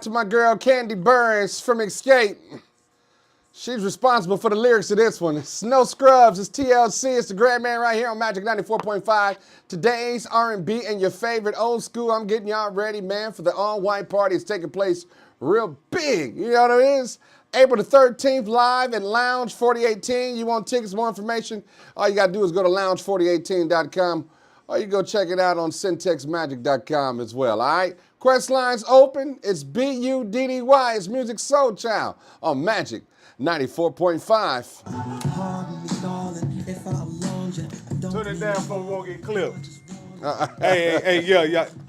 To my girl Candy Burns from Escape. She's responsible for the lyrics of this one. It's no scrubs, it's TLC, it's the Grand Man right here on Magic 94.5. Today's R&B and your favorite old school. I'm getting y'all ready, man, for the all-white party. It's taking place real big. You know what it is? April the 13th, live at Lounge 4018. You want tickets, more information? All you got to do is go to lounge4018.com. Or you go check it out on syntexmagic.com as well, all right? Quest line's open. It's Buddy. It's Music Soul Child on Magic 94.5. Turn it down before we won't get clipped. Hey,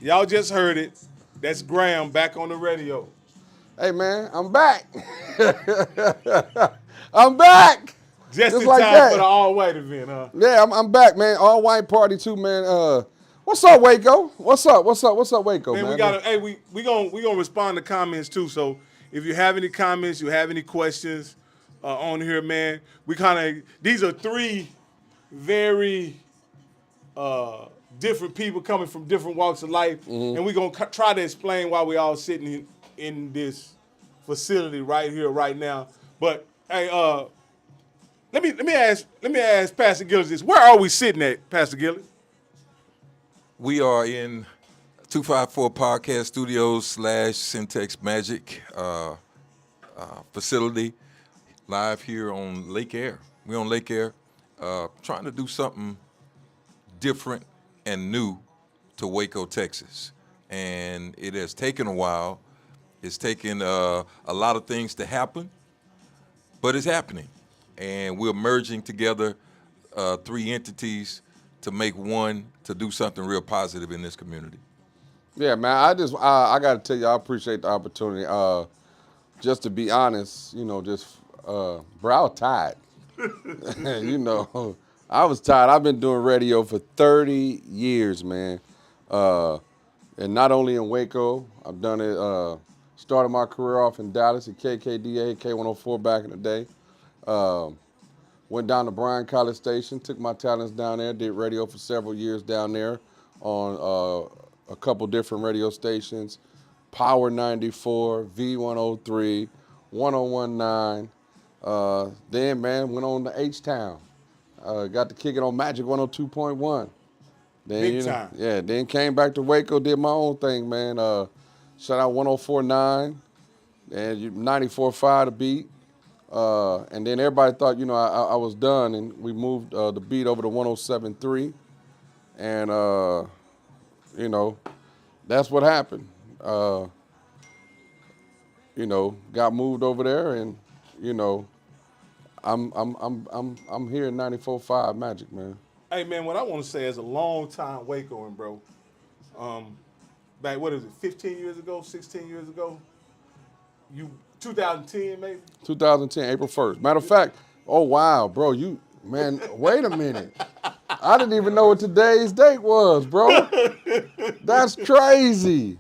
y'all just heard it. That's Graham back on the radio. Hey, man, I'm back. I'm back. Just in like time that. For the all-white event, huh? Yeah, I'm back, man. All-white party, too, man. What's up, Waco? What's up, Waco, man? We gonna respond to comments, too. So if you have any comments, you have any questions on here, man, these are three very different people coming from different walks of life, and we're gonna try to explain why we all sitting in this facility right here, right now. But hey, let me ask Pastor Gillis this: where are we sitting at, Pastor Gillis? We are in 254 Podcast Studios / Syntex Magic facility, live here on Lake Air. We're on Lake Air, trying to do something different and new to Waco, Texas. And it has taken a while. It's taken a lot of things to happen, but it's happening. And we're merging together three entities to make one, to do something real positive in this community. Yeah, man, I got to tell you, I appreciate the opportunity. Just to be honest, you know, bro, I was tired. You know, I was tired. I've been doing radio for 30 years, man. And not only in Waco, I've done it, started my career off in Dallas at KKDA, K104 back in the day. Went down to Bryan College Station, took my talents down there, did radio for several years down there on a couple different radio stations, Power 94, V103, 1019. Then, man, went on to H-Town. Got to kick it on Magic 102.1. Then, Big time. Yeah, then came back to Waco, did my own thing, man. Shout out 104.9 and 94.5 the beat. And then everybody thought, you know, I was done, and we moved the beat over to 107.3. And, you know, that's what happened. You know, got moved over there, and, you know, I'm here in 94.5 Magic, man. Hey, man, what I want to say is a long time Wacoan, bro. Back, 15 years ago, 16 years ago? 2010, maybe? 2010, April 1st. Matter of fact, oh, wow, bro, man, wait a minute. I didn't even know what today's date was, bro. That's crazy.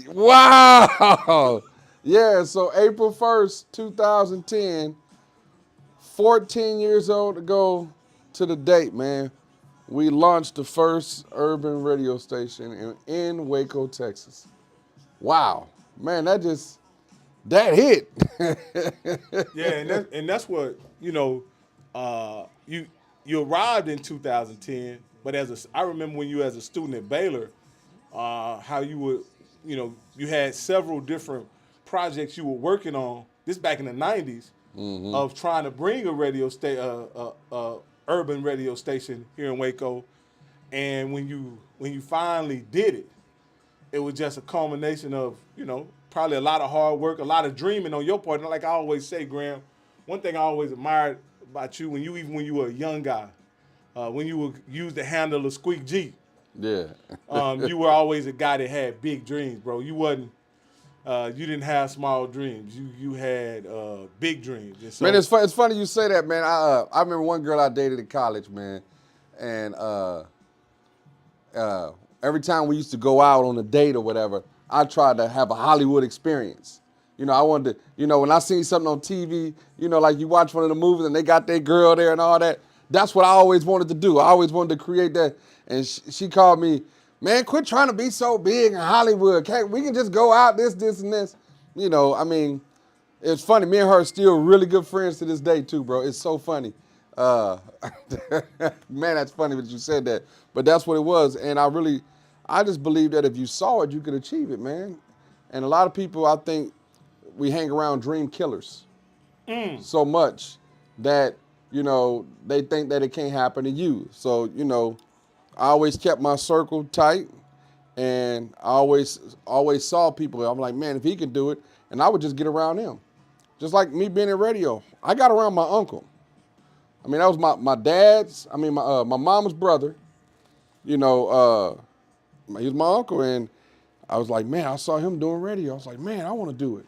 Wow. Yeah, so April 1st, 2010, 14 years old ago to the date, man. We launched the first urban radio station in Waco, Texas. Wow. Man, that hit. Yeah, and that's what, you know, you arrived in 2010, but I remember when you as a student at Baylor, how you would, you know, you had several different projects you were working on, this back in the 90s, of trying to bring a urban radio station here in Waco. And when you finally did it, it was just a culmination of, you know, probably a lot of hard work, a lot of dreaming on your part. And like I always say, Graham, one thing I always admired about you, when you were a young guy, when you would use the handle of Squeak G, yeah, you were always a guy that had big dreams, bro. You didn't have small dreams. You had big dreams. And so, man, it's funny you say that, man. I remember one girl I dated in college, man, and every time we used to go out on a date or whatever, I tried to have a Hollywood experience. I wanted to, when I seen something on TV, like you watch one of the movies and they got their girl there and all that. That's what I always wanted to do. I always wanted to create that. And she called me, man, quit trying to be so big in Hollywood. We can just go out this, and this. I mean, it's funny. Me and her are still really good friends to this day too, bro. It's so funny. Uh, man, that's funny that you said that. But that's what it was. And I just believe that if you saw it, you could achieve it, man. And a lot of people, I think, we hang around dream killers so much that, they think that it can't happen to you. So, I always kept my circle tight, and I always saw people. I'm like, man, if he can do it, and I would just get around him. Just like me being in radio. I got around my uncle. I mean, that was my dad's, my mama's brother. He was my uncle, and I was like, man, I saw him doing radio. I was like, man, I want to do it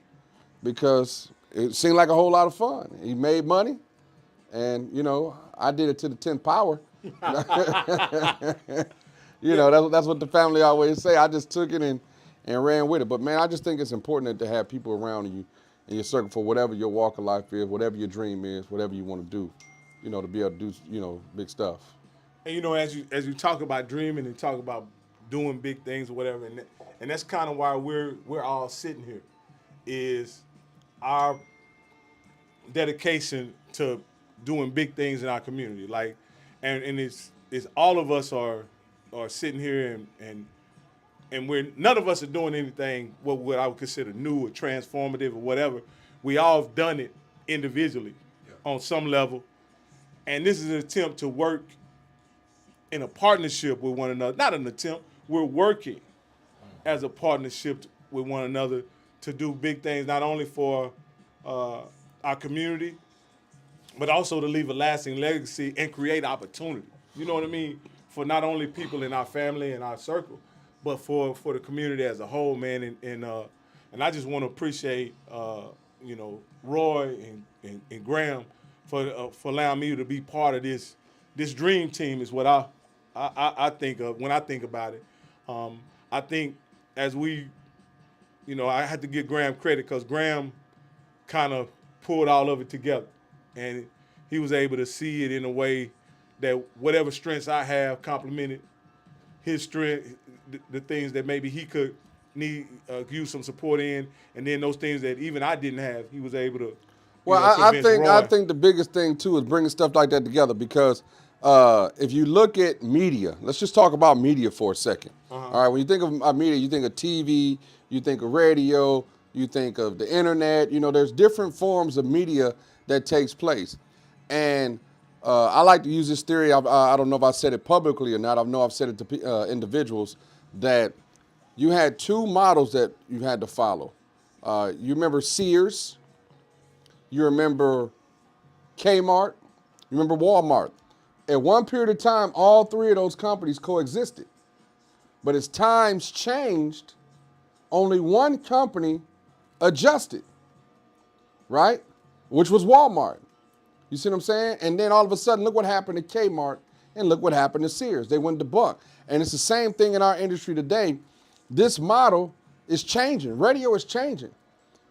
because it seemed like a whole lot of fun. He made money, and, I did it to the 10th power. That's what the family always say. I just took it and ran with it. But, man, I just think it's important to have people around you in your circle for whatever your walk of life is, whatever your dream is, whatever you want to do, to be able to do, big stuff. And as you talk about dreaming and talk about doing big things or whatever, and that's kind of why we're all sitting here, is our dedication to doing big things in our community. Like, and it's all of us are sitting here and none of us are doing anything what I would consider new or transformative or whatever. We all have done it individually on some level, and this is an attempt to work in a partnership with one another. Not an attempt. We're working as a partnership with one another to do big things, not only for our community, but also to leave a lasting legacy and create opportunity. You know what I mean? For not only people in our family and our circle, but for the community as a whole, man. And I just want to appreciate, Roy and Graham for allowing me to be part of this dream team is what I think of when I think about it. I think as we, I had to give Graham credit because Graham kind of pulled all of it together. And he was able to see it in a way that whatever strengths I have complemented his strength, the things that maybe he could need use some support in, and then those things that even I didn't have, he was able to. Well, I think the biggest thing too is bringing stuff like that together because if you look at media, let's just talk about media for a second. All right, when you think of media, you think of TV, you think of radio, you think of the internet. There's different forms of media that takes place, and I like to use this theory. I don't know if I said it publicly or not. I know I've said it to individuals that you had two models that you had to follow. You remember Sears, you remember Kmart, you remember Walmart. At one period of time, all three of those companies coexisted. But as times changed, only one company adjusted, right? Which was Walmart. You see what I'm saying? And then all of a sudden, look what happened to Kmart and look what happened to Sears. They went to buck. And it's the same thing in our industry today. This model is changing. Radio is changing.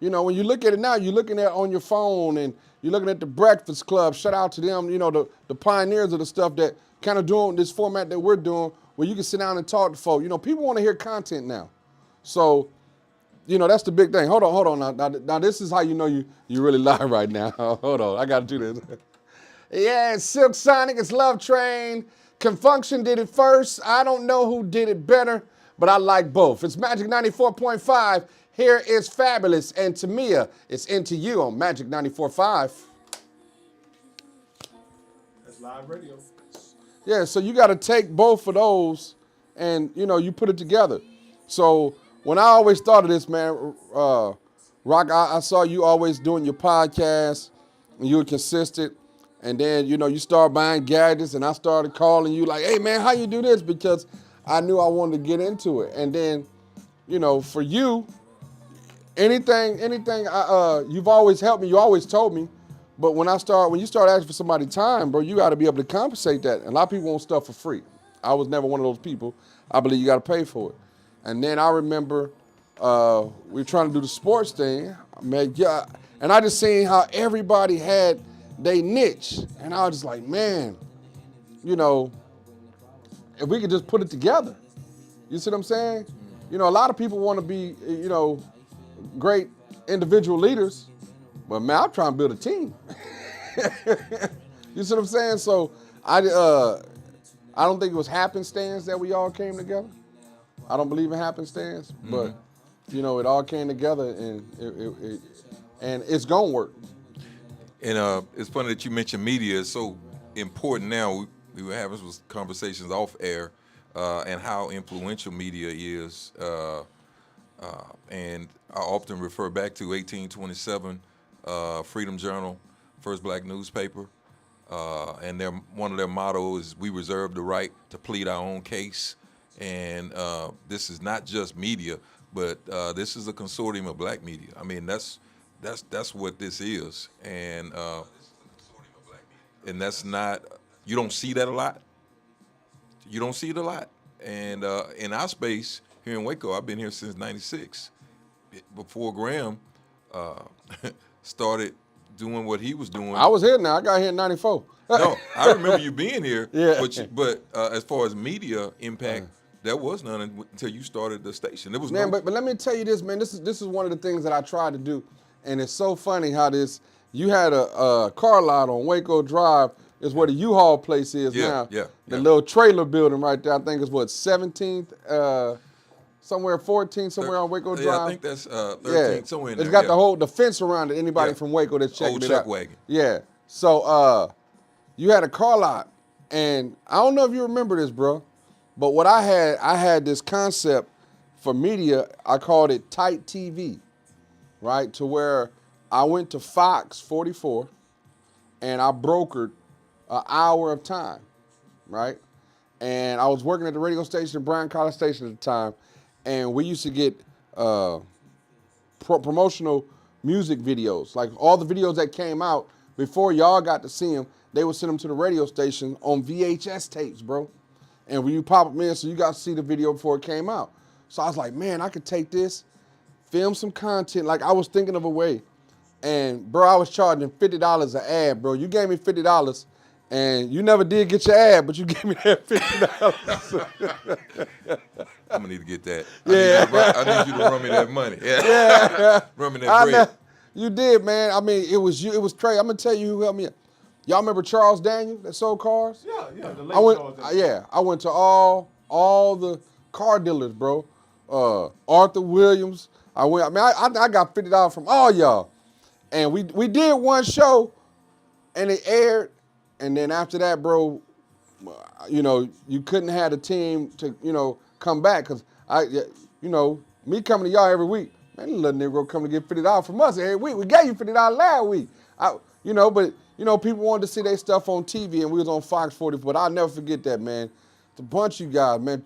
When you look at it now, you're looking at it on your phone and you're looking at the Breakfast Club. Shout out to them, the pioneers of the stuff that kind of doing this format that we're doing where you can sit down and talk to folks. People want to hear content now. So, that's the big thing. Hold on. Now this is how you know you really live right now. Hold on. I got to do this. Yeah, it's Silk Sonic. It's Love Train. Confunction did it first. I don't know who did it better, but I like both. It's Magic 94.5. Here is Fabulous and Tamia. It's Into You on Magic 94.5. That's live radio. Yeah, so you got to take both of those and, you put it together. So when I always thought of this, man, Rock, I saw you always doing your podcast and you were consistent. And then, you start buying gadgets and I started calling you like, hey, man, how you do this? Because I knew I wanted to get into it. And then, for you, anything, you've always helped me. You always told me. But when you start asking for somebody time, bro, you got to be able to compensate that. And a lot of people want stuff for free. I was never one of those people. I believe you got to pay for it. And then I remember we were trying to do the sports thing. Man, yeah, and I just seen how everybody had their niche, and I was just like, man, you know, if we could just put it together. You see what I'm saying? You know, a lot of people want to be, you know, great individual leaders, but man, I'm trying to build a team. You see what I'm saying? So I don't think it was happenstance that we all came together. I don't believe in happenstance, but you know, it all came together, and and it's gonna work. And it's funny that you mentioned media. It's so important now. We were having some conversations off air, and how influential media is. And I often refer back to 1827, Freedom Journal, first black newspaper. And one of their mottos is, "We reserve the right to plead our own case." And this is not just media, but this is a consortium of black media. I mean, that's what this is, and that's not, you don't see that a lot. You don't see it a lot. And in our space here in Waco, I've been here since '96. Before Graham started doing what he was doing. I was here now. I got here in '94. No, I remember you being here. Yeah. But as far as media impact, there was none until you started the station. There was Man, no. but let me tell you this, man. This is one of the things that I tried to do, and it's so funny how this. You had a car lot on Waco Drive. Is where the U-Haul place is now. Yeah. The little trailer building right there. I think it's what 17th, somewhere 14th, somewhere on Waco Drive. Yeah, I think that's 13th, somewhere in there. It's got the fence around it. Anybody from Waco that's checking Old it truck out. wagon. Yeah. So you had a car lot, and I don't know if you remember this, bro, but what I had this concept for media. I called it Tight TV, right? To where I went to Fox 44, and I brokered an hour of time, right? And I was working at the radio station, Bryan College Station at the time, and we used to get promotional music videos. Like all the videos that came out before y'all got to see them, they would send them to the radio station on VHS tapes, bro. And when you pop them in, so you got to see the video before it came out. So I was like, man, I could take this, film some content. Like I was thinking of a way. And bro, I was charging $50 an ad, bro. You gave me $50. And you never did get your ad, but you gave me that $50. I'm gonna need to get that. Yeah. I need you to run me that money. Yeah. Run me that bread. You did, man. I mean, it was you. It was crazy. I'm gonna tell you who helped me. Y'all remember Charles Daniel that sold cars? Yeah. The late Charles Daniel. Yeah, I went to all the car dealers, bro. Arthur Williams. I got $50 from all y'all, and we did one show, and it aired. And then after that, bro, you know, you couldn't have a team to, you know, come back. Because, me coming to y'all every week, man, this little Negro come to get $50 from us every week. We gave you $50 last week. But people wanted to see their stuff on TV, and we was on Fox 40. But I'll never forget that, man. It's a bunch of you guys, man.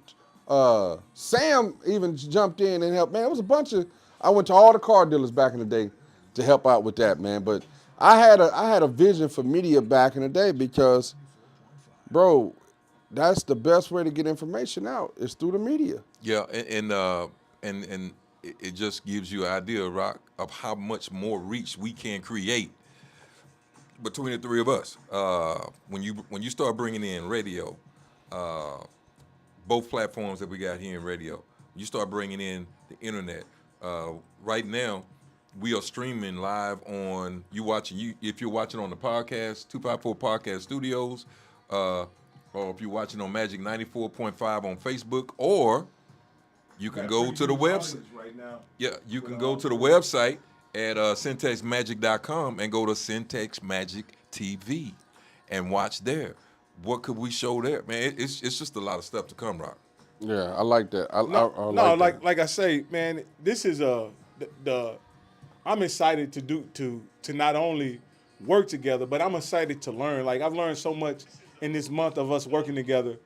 Sam even jumped in and helped. Man, it was a bunch of, I went to all the car dealers back in the day to help out with that, man. But I had a vision for media back in the day because, bro, that's the best way to get information out is through the media. Yeah, and it just gives you an idea, Rock, of how much more reach we can create between the three of us. When you start bringing in radio, both platforms that we got here in radio, you start bringing in the internet. Right now, we are streaming live on, if you're watching on the podcast, 254 Podcast Studios, or if you're watching on Magic 94.5 on Facebook, or you can go to the website. Right now. Yeah, you can go to the website at syntexmagic.com and go to Syntax Magic TV and watch there. What could we show there? Man, it's just a lot of stuff to come, Rock. Yeah, I like that. Like I say, man, this is I'm excited to not only work together, but I'm excited to learn. Like I've learned so much in this month of us working together,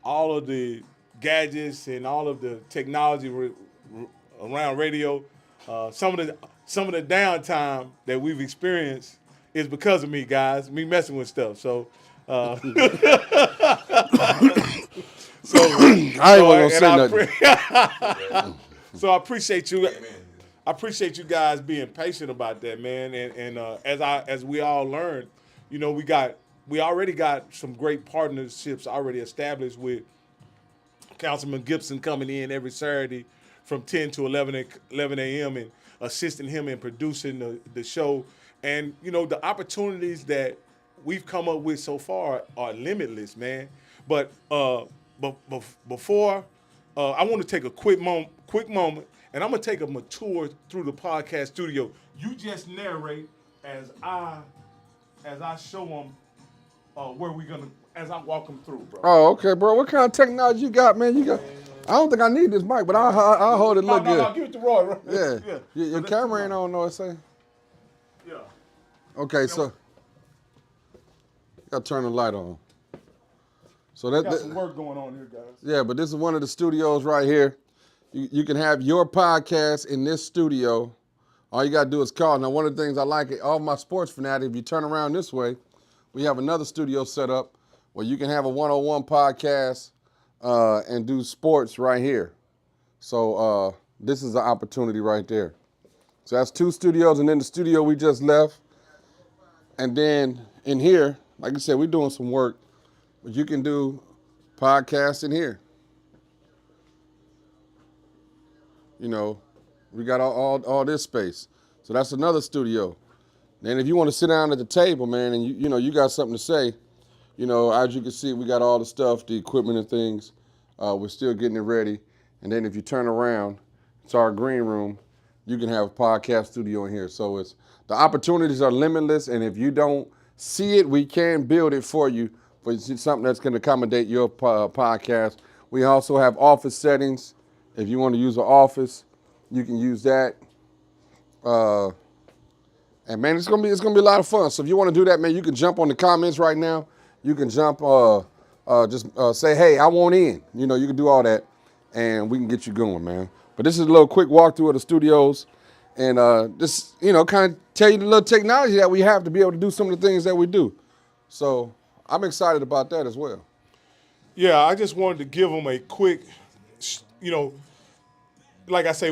all of the gadgets and all of the technology around radio. Some of the downtime that we've experienced is because of me, guys. Me messing with stuff. So. I ain't gonna say nothing. So I appreciate you. I appreciate you guys being patient about that, man. And as we all learned, we already got some great partnerships already established with Councilman Gibson coming in every Saturday from 10 to 11 a.m. and assisting him in producing the show. And, the opportunities that we've come up with so far are limitless, man. But before, I want to take a quick moment, and I'm going to take a tour through the podcast studio. You just narrate as I show them where we're going to, as I walk them through, bro. Oh, okay, bro. What kind of technology you got, man? You got. I don't think I need this mic, but I'll hold it. Look good. No, give it to Roy. Right? Yeah. Your camera ain't on, no, it say. Yeah. Okay, so gotta turn the light on. So Got some work going on here, guys. Yeah, but this is one of the studios right here. You can have your podcast in this studio. All you gotta do is call. Now, one of the things I like, all my sports fanatics, if you turn around this way, we have another studio set up where you can have a one-on-one podcast and do sports right here. So this is an opportunity right there. So that's 2 studios, and then the studio we just left. And then in here, like I said, we're doing some work, but you can do podcasts in here. We got all this space. So that's another studio. Then if you want to sit down at the table, man, and you got something to say, as you can see, we got all the stuff, the equipment and things. We're still getting it ready. And then if you turn around, it's our green room. You can have a podcast studio in here. So the opportunities are limitless. And if you don't see it, we can build it for you for something that's going to accommodate your podcast. We also have office settings. If you want to use an office, you can use that. And man, it's gonna be a lot of fun. So if you want to do that, man, you can jump on the comments right now. You can jump, just say, hey, I want in. You can do all that, and we can get you going, man. But this is a little quick walkthrough of the studios, and just kind of tell you the little technology that we have to be able to do some of the things that we do. So I'm excited about that as well. Yeah, I just wanted to give them a quick, like I say,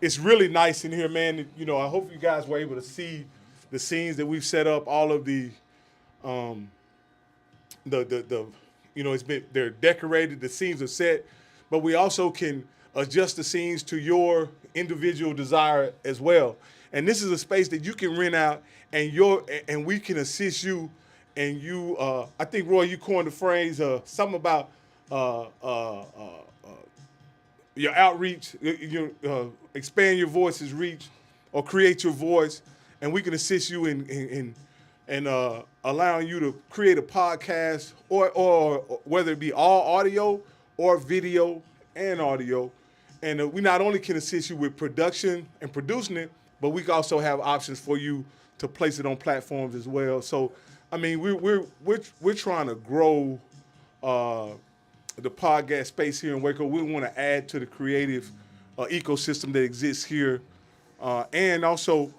it's really nice in here, man. I hope you guys were able to see the scenes that we've set up. All of they're decorated. The scenes are set, but we also can adjust the scenes to your individual desire as well. And this is a space that you can rent out, and we can assist you. And I think Roy, you coined the phrase something about your outreach, expand your voice's reach, or create your voice, and we can assist you in allowing you to create a podcast, or whether it be all audio or video and audio. And we not only can assist you with production and producing it, but we can also have options for you to place it on platforms as well. So, I mean, we're trying to grow the podcast space here in Waco. We want to add to the creative ecosystem that exists here, and also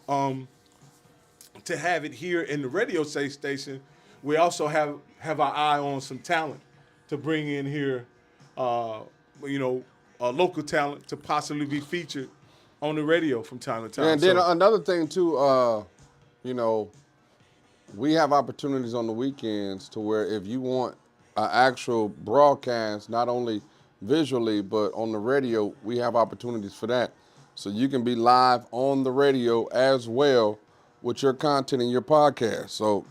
to have it here in the radio station. We also have our eye on some talent to bring in here, local talent to possibly be featured on the radio from time to time. And then another thing too, we have opportunities on the weekends to where if you want an actual broadcast, not only visually, but on the radio, we have opportunities for that. So you can be live on the radio as well with your content and your podcast. So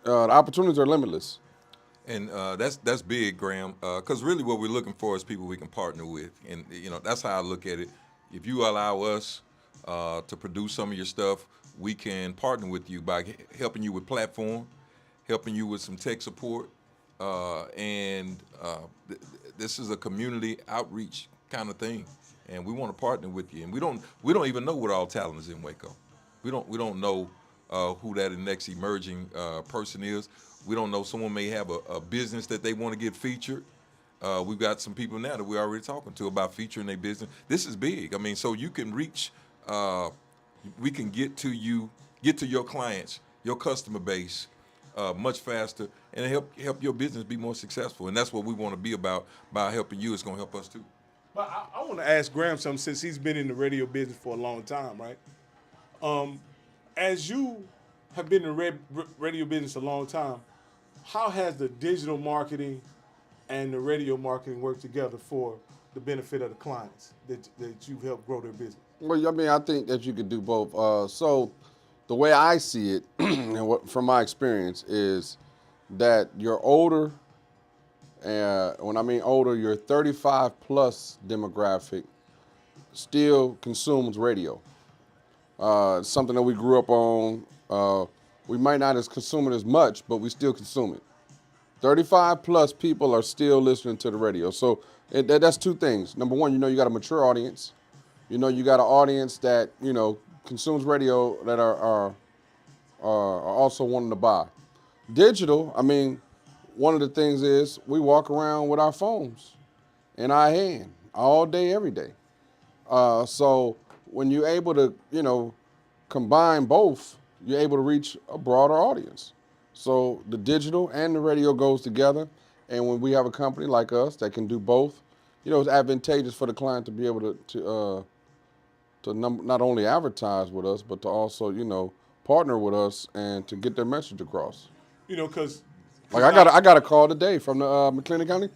the opportunities are limitless. And that's big, Graham, because really what we're looking for is people we can partner with. And, that's how I look at it. If you allow us to produce some of your stuff, we can partner with you by helping you with platform, helping you with some tech support. This is a community outreach kind of thing, and we want to partner with you. And we don't even know what all talent is in Waco. We don't know who that next emerging person is. We don't know. Someone may have a business that they want to get featured. We've got some people now that we're already talking to about featuring their business. This is big. I mean, so you can reach. We can get to your clients, your customer base, much faster, and help your business be more successful. And that's what we want to be about. By helping you, it's going to help us too. But I want to ask Graham something since he's been in the radio business for a long time, right? As you have been in the radio business a long time, how has the digital marketing and the radio marketing work together for the benefit of the clients that you've helped grow their business? Well, I mean, I think that you could do both. So, the way I see it, and from my experience, is that you're older. When I mean older, your 35 plus demographic still consumes radio. Something that we grew up on. We might not as consume it as much, but we still consume it. 35 plus people are still listening to the radio. So that's two things. Number one, you got a mature audience. You got an audience that, consumes radio that are also wanting to buy. Digital, I mean, one of the things is we walk around with our phones in our hand all day, every day. So when you're able to, combine both, you're able to reach a broader audience. So the digital and the radio goes together. And when we have a company like us that can do both, it's advantageous for the client to be able to not only advertise with us, but to also, partner with us and to get their message across. Because Like I got a call today from the McLennan County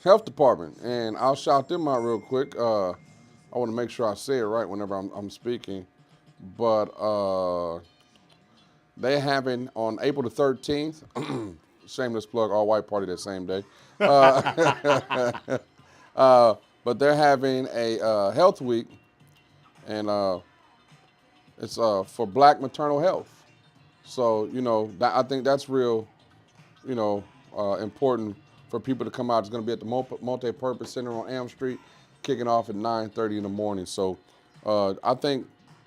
Health Department, and I'll shout them out real quick. I want to make sure I say it right whenever I'm speaking, but they having on April the 13th. Shameless plug, all white party that same day. But they're having a health week, and it's for Black maternal health. So I think that's real, important for people to come out. It's going to be at the Multi-Purpose Center on Elm Street, kicking off at 9:30 in the morning. So I think,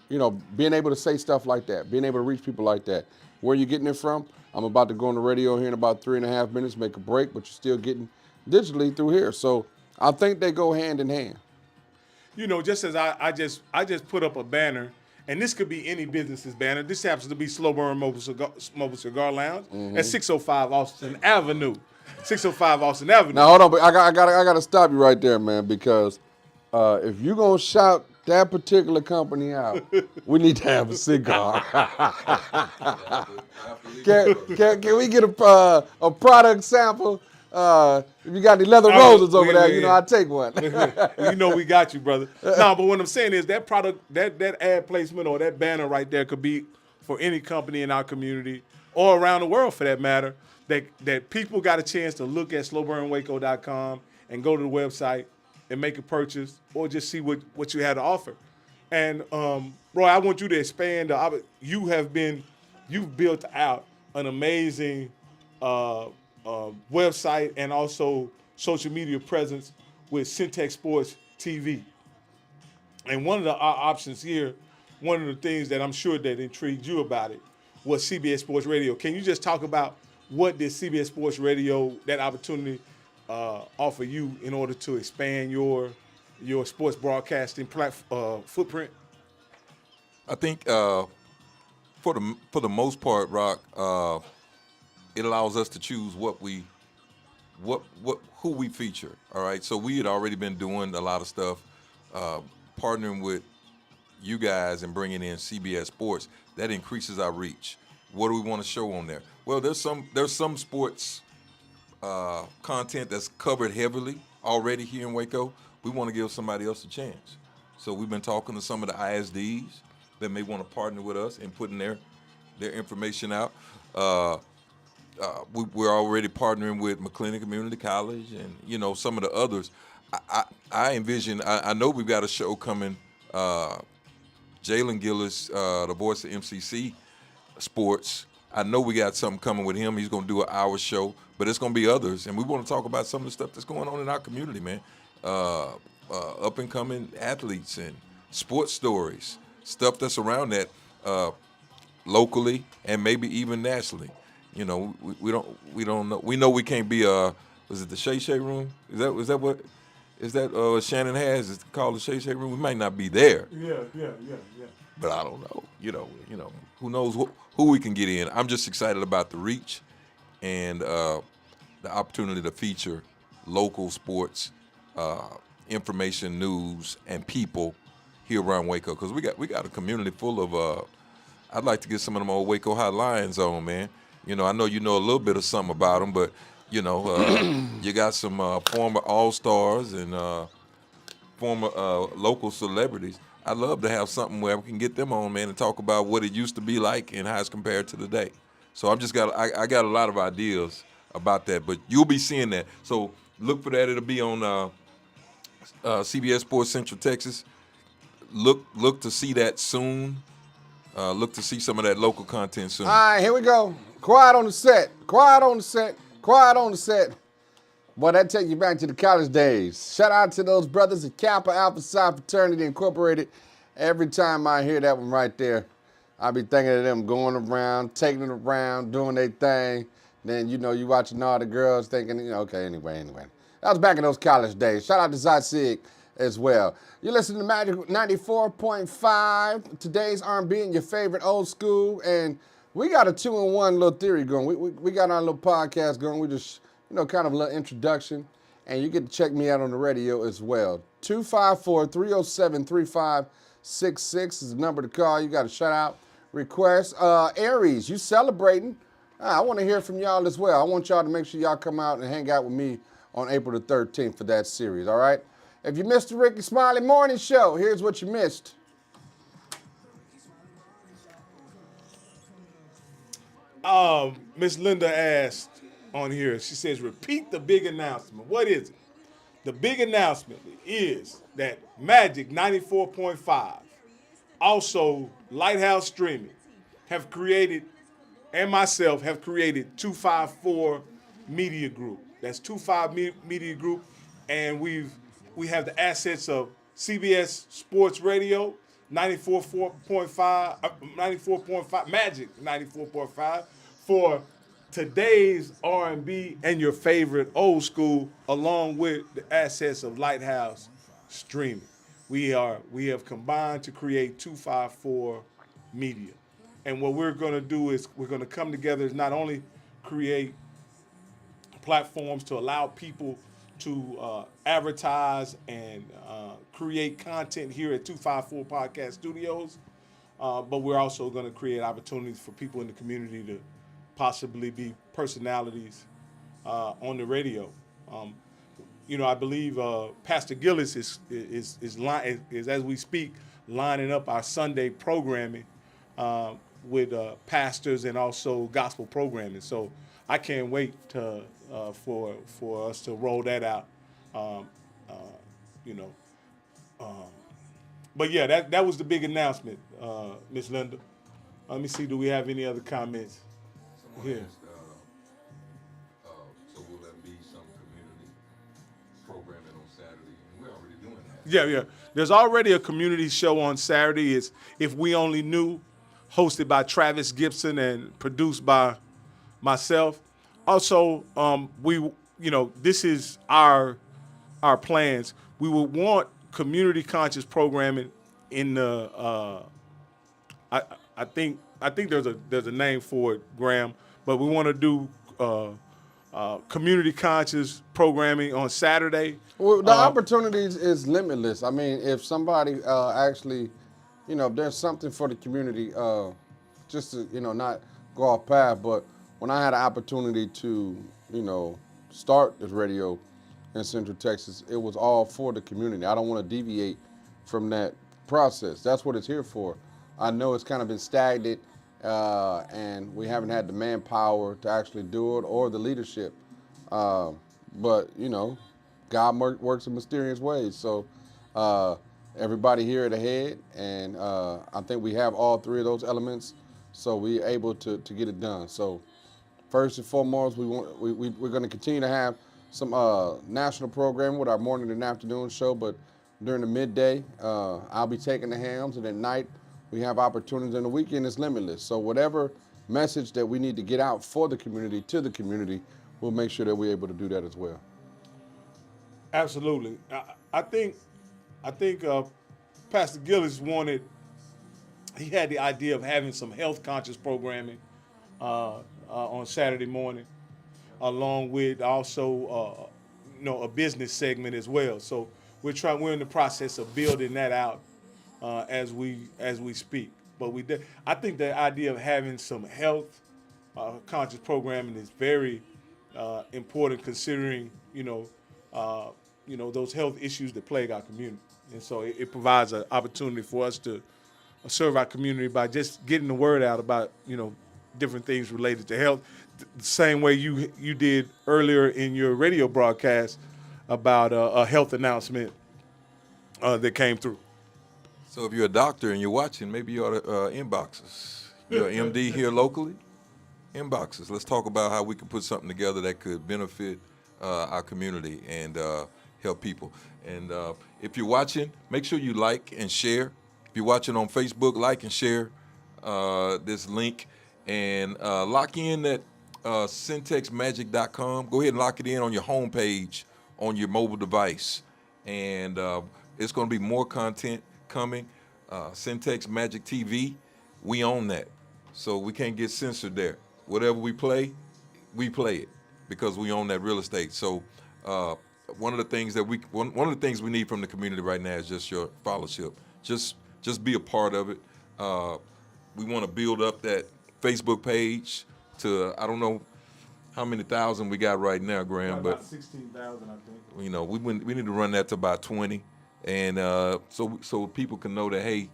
being able to say stuff like that, being able to reach people like that. Where you getting it from? I'm about to go on the radio here in about 3.5 minutes, make a break, but you're still getting digitally through here. So I think they go hand in hand. Just as I just put up a banner, and this could be any business's banner. This happens to be Slow Burn Mobile Cigar Lounge at 605 Austin Avenue. 605 Austin Avenue. Now hold on, but I got to stop you right there, man, because if you're gonna shout that particular company out, we need to have a cigar. Can we get a product sample? If you got any leather roses over there, I'll take one. We got you, brother. No, but what I'm saying is that product, that ad placement or that banner right there could be for any company in our community or around the world for that matter, that people got a chance to look at slowburnwaco.com and go to the website and make a purchase or just see what you had to offer. And Roy, I want you to expand. You've built out an amazing website and also social media presence with Syntex Sports TV. And one of the options here, one of the things that I'm sure that intrigued you about it was CBS Sports Radio. Can you just talk about what did CBS Sports Radio, that opportunity, offer you in order to expand your sports broadcasting footprint? I think for the most part, Rock, it allows us to choose who we feature. All right, so we had already been doing a lot of stuff, partnering with you guys and bringing in CBS Sports. That increases our reach. What do we want to show on there? Well, there's some sports content that's covered heavily already here in Waco. We want to give somebody else a chance. So we've been talking to some of the ISDs that may want to partner with us in putting their information out. We're already partnering with McLennan Community College and, some of the others. I envision, I know we've got a show coming, Jalen Gillis, the voice of MCC Sports. I know we got something coming with him. He's going to do an hour show, but it's going to be others. And we want to talk about some of the stuff that's going on in our community, man. Up-and-coming athletes and sports stories, stuff that's around that locally and maybe even nationally. We don't know. We know we can't be was it the Shay Shay room? Is that what Shannon has? It's called the Shay Shay room. We might not be there. Yeah. But I don't know. Who knows who we can get in. I'm just excited about the reach and the opportunity to feature local sports information, news, and people here around Waco, because we got a community full of. I'd like to get some of them old Waco High Lions on, man. I know you know a little bit of something about them, but you got some former All Stars and former local celebrities. I'd love to have something where we can get them on, man, and talk about what it used to be like and how it's compared to today. So I got a lot of ideas about that, but you'll be seeing that. So look for that. It'll be on CBS Sports Central Texas. Look to see that soon. Look to see some of that local content soon. All right, here we go. Quiet on the set. Quiet on the set. Quiet on the set. Boy, that take you back to the college days. Shout out to those brothers at Kappa Alpha Psi Fraternity Incorporated. Every time I hear that one right there, I be thinking of them going around, taking it around, doing their thing. Then, you watching all the girls thinking, okay, anyway. That was back in those college days. Shout out to Zyzig as well. You listen to Magic 94.5, today's R&B and your favorite old school. And we got a 2-in-1 little theory going. We got our little podcast going. We just, kind of a little introduction. And you get to check me out on the radio as well. 254-307-3566 is the number to call. You got a shout out request. Aries, you celebrating. I want to hear from y'all as well. I want y'all to make sure y'all come out and hang out with me on April the 13th for that series, all right? If you missed the Ricky Smiley Morning Show, here's what you missed. Miss Linda asked on here, she says, repeat the big announcement. What is it? The big announcement is that Magic 94.5, also Lighthouse Streaming, have created, and myself have created 254 Media Group. That's 25 Media Group, and we have the assets of CBS Sports Radio, 94.5, Magic 94.5 for today's R&B and your favorite old school, along with the assets of Lighthouse Streaming. We have combined to create 254 Media. And what we're going to do is we're going to come together is not only create platforms to allow people to advertise and create content here at 254 Podcast Studios, but we're also going to create opportunities for people in the community to possibly be personalities on the radio. I believe Pastor Gillis is as we speak lining up our Sunday programming with pastors and also gospel programming. So I can't wait for us to roll that out. But yeah, that was the big announcement, Miss Linda. Let me see. Do we have any other comments? Someone asked, so will there be some community programming on Saturday? And we're already doing that. Yeah. There's already a community show on Saturday. It's If We Only Knew, hosted by Travis Gibson and produced by myself. Also, this is our plans. We would want community conscious programming in the. I think there's a name for it, Graham. But we want to do community conscious programming on Saturday. Well, the opportunities is limitless. I mean, if somebody actually, if there's something for the community, just to, not go off path, but when I had an opportunity to, start this radio in Central Texas, it was all for the community. I don't want to deviate from that process. That's what it's here for. I know it's kind of been stagnant, and we haven't had the manpower to actually do it or the leadership. But, God works in mysterious ways. So everybody here at the head, and I think we have all three of those elements, so we're able to get it done. So first and foremost, we're going to continue to have some national programming with our morning and afternoon show, but during the midday, I'll be taking the hams, and at night, we have opportunities, and the weekend is limitless. So whatever message that we need to get out for the community, to the community, we'll make sure that we're able to do that as well. Absolutely. I think Pastor Gillis he had the idea of having some health conscious programming on Saturday morning, along with also a business segment as well. So we're in the process of building that out as we speak. But I think the idea of having some health conscious programming is very important, considering those health issues that plague our community, and so it provides an opportunity for us to serve our community by just getting the word out about different things related to health, the same way you did earlier in your radio broadcast about a health announcement that came through. So if you're a doctor and you're watching, maybe you ought to inbox us. You're an MD here locally, inbox us. Let's talk about how we can put something together that could benefit our community and help people. And if you're watching, make sure you like and share. If you're watching on Facebook, like and share this link. And lock in that syntexmagic.com. Go ahead and lock it in on your homepage on your mobile device. And it's going to be more content coming. Syntex Magic TV, we own that. So we can't get censored there. Whatever we play it because we own that real estate. So one of the things we need from the community right now is just your followership. Just be a part of it. We want to build up that Facebook page to, I don't know how many thousand we got right now, Graham, but about 16,000, I think. We need to run that to about 20, and so people can know that, hey,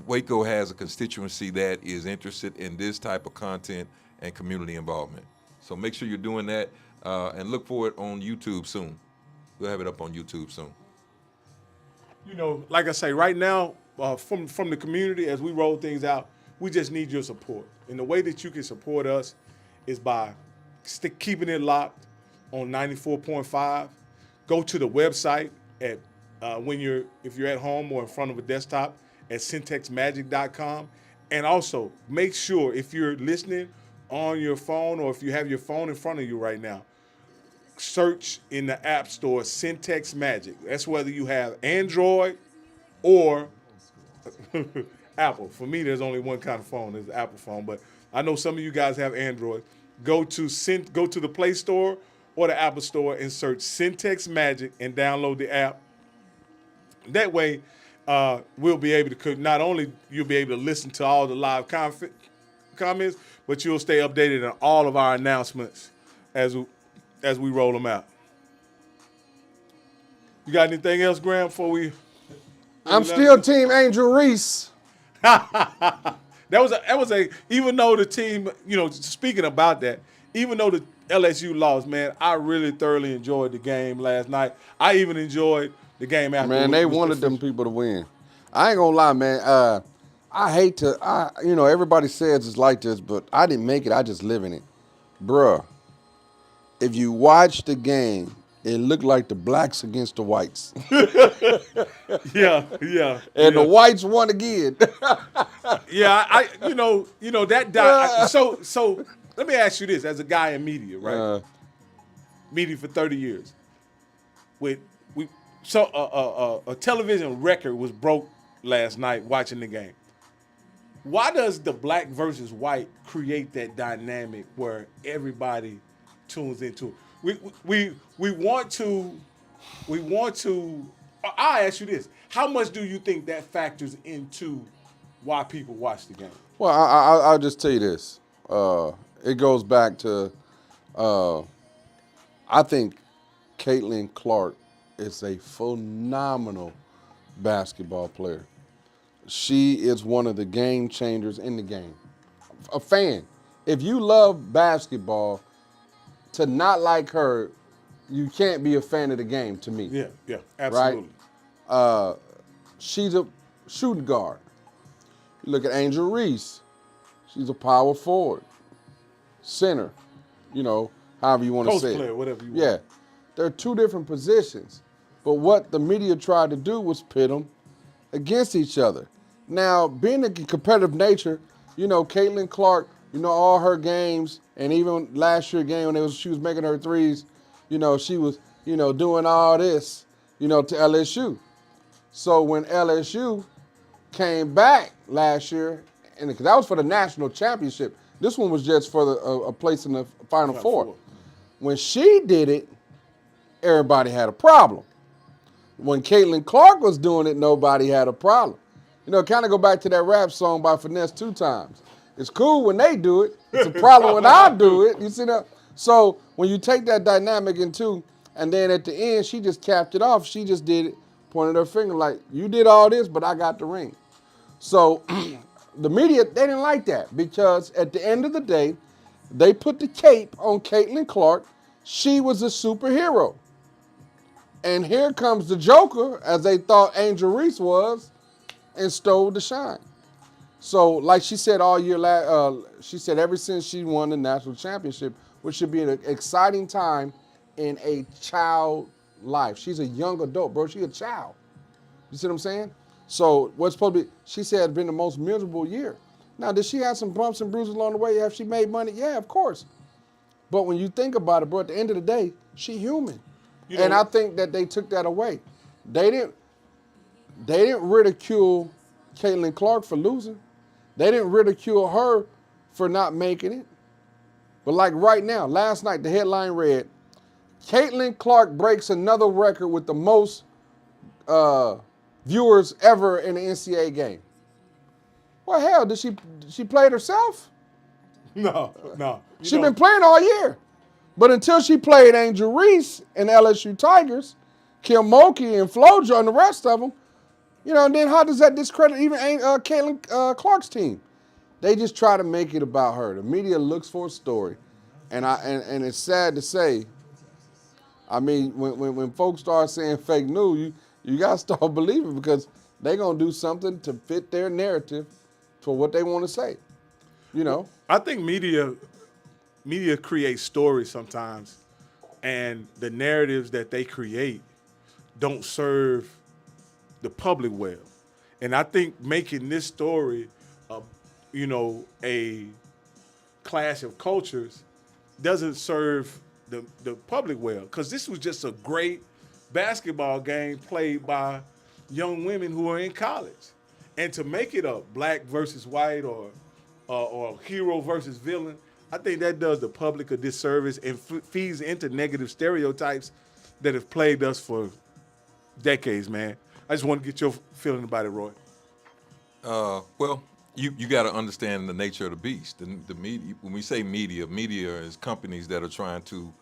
Waco has a constituency that is interested in this type of content and community involvement. So make sure you're doing that, and look for it on YouTube soon. We'll have it up on YouTube soon. Like I say, right now, from the community, as we roll things out, we just need your support. And the way that you can support us is by keeping it locked on 94.5. Go to the website at if you're at home or in front of a desktop at syntexmagic.com. And also make sure, if you're listening on your phone or if you have your phone in front of you right now, search in the App Store Syntex Magic. That's whether you have Android or Apple. For me, there's only one kind of phone, it's the Apple phone, but I know some of you guys have Android. Go to the Play Store or the Apple Store and search Syntex Magic and download the app. That way, we'll be able to, not only you'll be able to listen to all the live comments, but you'll stay updated on all of our announcements as we roll them out. You got anything else, Graham, before we? I'm still Team Angel Reese. That was a even though the team, speaking about that, even though the LSU lost, man, I really thoroughly enjoyed the game last night. I even enjoyed the game after. Man, they wanted them people to win. I ain't gonna lie, man. I hate to, everybody says it's like this, but I didn't make it. I just live in it. Bruh, if you watch the game, it looked like the blacks against the whites. Yeah. And the whites won again. Yeah, So let me ask you this: as a guy in media, right? Media for 30 years. A television record was broke last night watching the game. Why does the black versus white create that dynamic where everybody tunes into it? We want to. I'll ask you this: how much do you think that factors into why people watch the game? Well, I'll just tell you this. It goes back to, I think Caitlin Clark is a phenomenal basketball player. She is one of the game changers in the game. A fan. If you love basketball, to not like her, you can't be a fan of the game, to me. Yeah, absolutely. Right? She's a shooting guard. You look at Angel Reese. She's a power forward, center, however you want to Post say it. player, whatever you want. Yeah. They're two different positions. But what the media tried to do was pit them against each other. Now, being a competitive nature, Caitlin Clark, all her games, and even last year's game when she was making her threes, she was, doing all this, to LSU. So when LSU came back last year, and that was for the national championship. This one was just for a place in the Final Four. When she did it, everybody had a problem. When Caitlin Clark was doing it, nobody had a problem. Kind of go back to that rap song by Finesse 2 Times. It's cool when they do it. It's a problem when I do it. You see that? So when you take that dynamic into, and then at the end, she just capped it off. She just did it, pointed her finger like, you did all this, but I got the ring. So the media, they didn't like that because at the end of the day, they put the cape on Caitlin Clark. She was a superhero. And here comes the Joker, as they thought Angel Reese was, and stole the shine. So, like she said all year, she said ever since she won the national championship, which should be an exciting time in a child life. She's a young adult, bro. She's a child. You see what I'm saying? So, what's supposed to be, she said, it's been the most miserable year. Now, did she have some bumps and bruises along the way? Have she made money? Yeah, of course. But when you think about it, bro, at the end of the day, she human. And I think that they took that away. They didn't ridicule Caitlin Clark for losing. They didn't ridicule her for not making it. But like right now, last night, the headline read, Caitlin Clark breaks another record with the most viewers ever in an NCAA game. Well, hell, did she play it herself? No. She's been playing all year. But until she played Angel Reese and LSU Tigers, Kim Mulkey and Flojo and the rest of them, and then how does that discredit even Caitlin Clark's team? They just try to make it about her. The media looks for a story. And it's sad to say, I mean, when folks start saying fake news, you got to start believing because they're going to do something to fit their narrative for what they want to say. I think media creates stories sometimes, and the narratives that they create don't serve the public well. And I think making this story, a clash of cultures doesn't serve the public well, because this was just a great basketball game played by young women who are in college. And to make it a black versus white or hero versus villain, I think that does the public a disservice and feeds into negative stereotypes that have plagued us for decades, man. I just want to get your feeling about it, Roy. Well, you got to understand the nature of the beast. The media, when we say media is companies that are trying to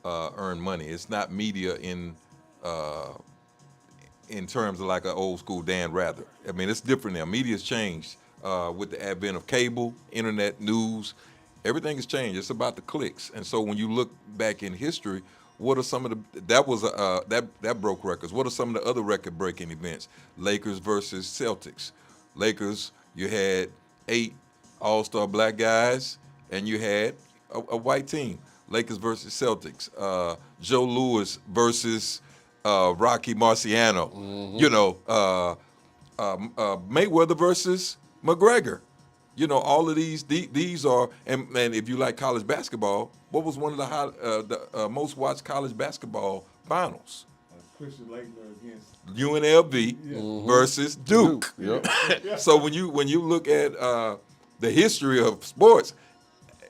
earn money. It's not media in terms of like an old school Dan Rather. I mean, it's different now. Media's changed with the advent of cable, internet, news. Everything has changed. It's about the clicks. And so when you look back in history, what are some of that broke records? What are some of the other record-breaking events? Lakers versus Celtics. Lakers, you had 8 all-star black guys, and you had a white team. Lakers versus Celtics. Joe Louis versus Rocky Marciano. Mm-hmm. Mayweather versus McGregor. All of these are, and if you like college basketball, what was one of the most watched college basketball finals? Christian Laettner against UNLV versus Duke. Yep. So when you look at the history of sports,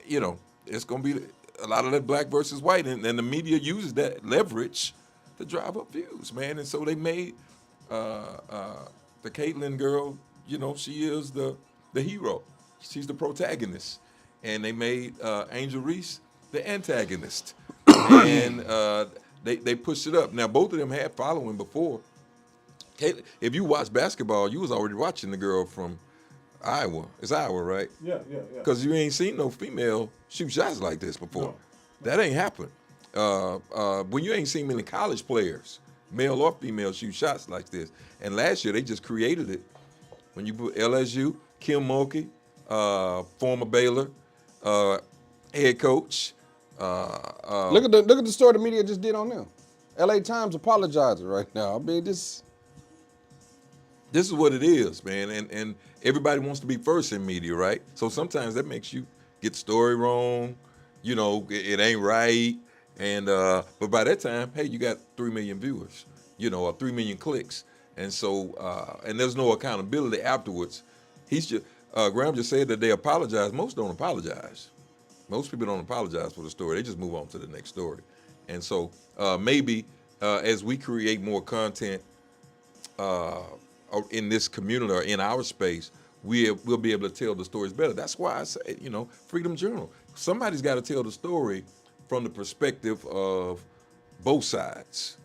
it's going to be a lot of that black versus white, and the media uses that leverage to drive up views, man. And so they made the Caitlin girl, she is the hero. She's the protagonist. And they made Angel Reese the antagonist. And they pushed it up. Now, both of them had following before. If you watch basketball, you was already watching the girl from Iowa. It's Iowa, right? Yeah. Because you ain't seen no female shoot shots like this before. No. That ain't happened. When you ain't seen many college players, male or female, shoot shots like this. And last year, they just created it. When you put LSU, Kim Mulkey, former Baylor head coach. Look at the story the media just did on them. LA Times apologizing right now. I mean, this is what it is, man. And everybody wants to be first in media, right? So sometimes that makes you get the story wrong. It ain't right. And but by that time, hey, you got 3 million viewers, or 3 million clicks. And so, and there's no accountability afterwards. Graham just said that they apologize. Most don't apologize. Most people don't apologize for the story. They just move on to the next story. And so maybe as we create more content in this community or in our space, we'll be able to tell the stories better. That's why I say, Freedom Journal. Somebody's got to tell the story from the perspective of both sides.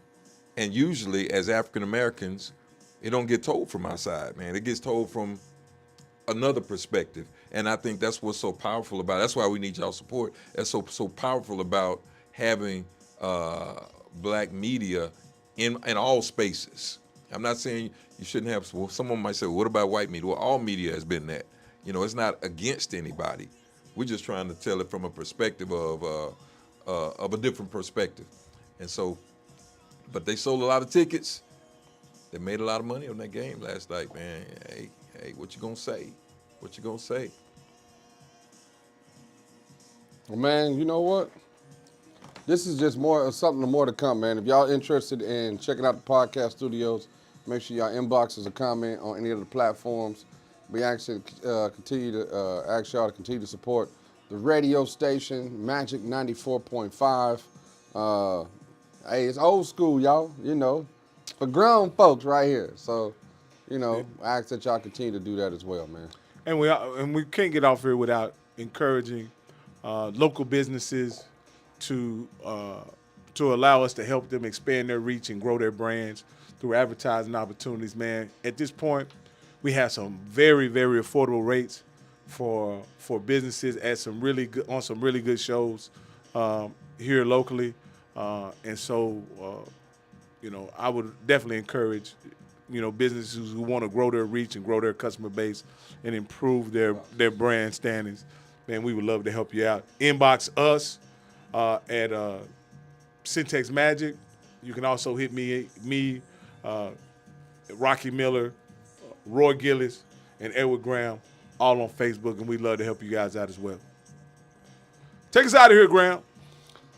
And usually, as African Americans, it don't get told from our side, man. It gets told from another perspective. And I think that's what's so powerful about it. That's why we need y'all support. That's so powerful about having black media in all spaces. I'm not saying you shouldn't have. Well, someone might say, well, what about white media? Well, all media has been that. It's not against anybody. We're just trying to tell it from a perspective of a different perspective. And so, but they sold a lot of tickets. They made a lot of money on that game last night, man. Hey, what you gonna say? What you gonna say? Well, man, you know what? This is just something more to come, man. If y'all interested in checking out the podcast studios, make sure y'all inbox us a comment on any of the platforms. We actually continue to ask y'all to continue to support the radio station, Magic 94.5. Hey, it's old school, y'all, for grown folks right here. So, I ask that y'all continue to do that as well, man. And we can't get off here without encouraging local businesses to allow us to help them expand their reach and grow their brands through advertising opportunities, man. At this point, we have some very, very affordable rates for businesses at some really good shows here locally, and so I would definitely encourage businesses who want to grow their reach and grow their customer base and improve their brand standings. Man, we would love to help you out. Inbox us at Syntax Magic. You can also hit me, Rocky Miller, Roy Gillis, and Edward Graham, all on Facebook, and we'd love to help you guys out as well. Take us out of here, Graham.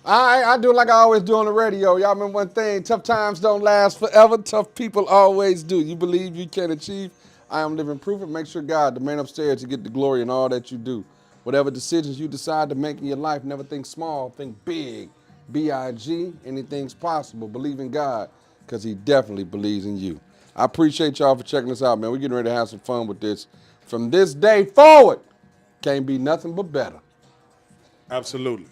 I do like I always do on the radio. Y'all remember one thing, tough times don't last forever. Tough people always do. You believe you can achieve. I am living proof. And make sure God, the man upstairs, to get the glory in all that you do. Whatever decisions you decide to make in your life, never think small, think big. B-I-G, anything's possible. Believe in God, because he definitely believes in you. I appreciate y'all for checking us out, man. We're getting ready to have some fun with this. From this day forward, can't be nothing but better. Absolutely.